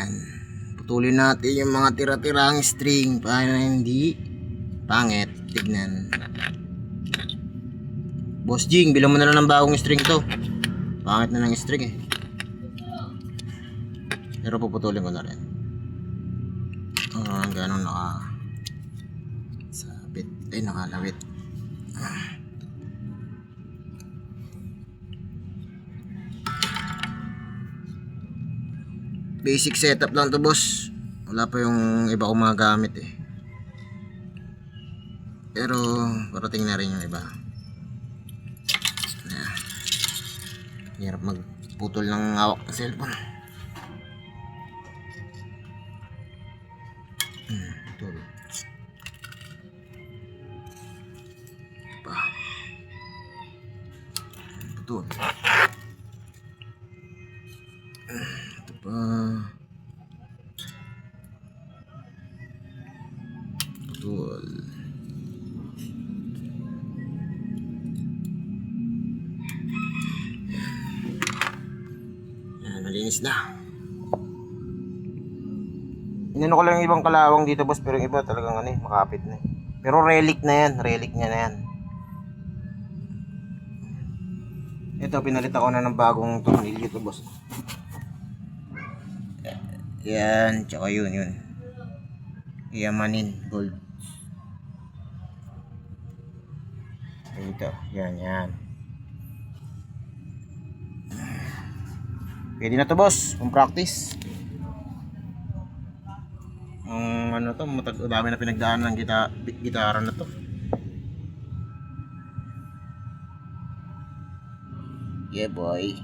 Yan. Putulin natin yung mga tira-tirang string para hindi pangit. Tignan. Boss Jing, bilang mo na lang ng bagong string to. Pangit na ng string eh. Pero puputulin ko na rin. Ganun sabit. Ay, nakalawit. Basic setup lang to, boss. Wala pa yung iba kong mga gamit eh. Pero parating na rin yung iba. Hirap magputol ng hawak ng cellphone. Putol. Putol. Ito pa. Putol. Yan, malinis na. Inano ko lang yung ibang kalawang dito, boss, pero yung iba talagang makapit na. Pero relic na yan, relic niya na yan. Ito, pinalit ako na ng bagong tornilyo to, boss. Yan, tsaka yun. Yamanin gold. Ito, yan. Pwede na to, boss, pang practice. Dami na pinagdaan ng gitara na to. Yeah, boy.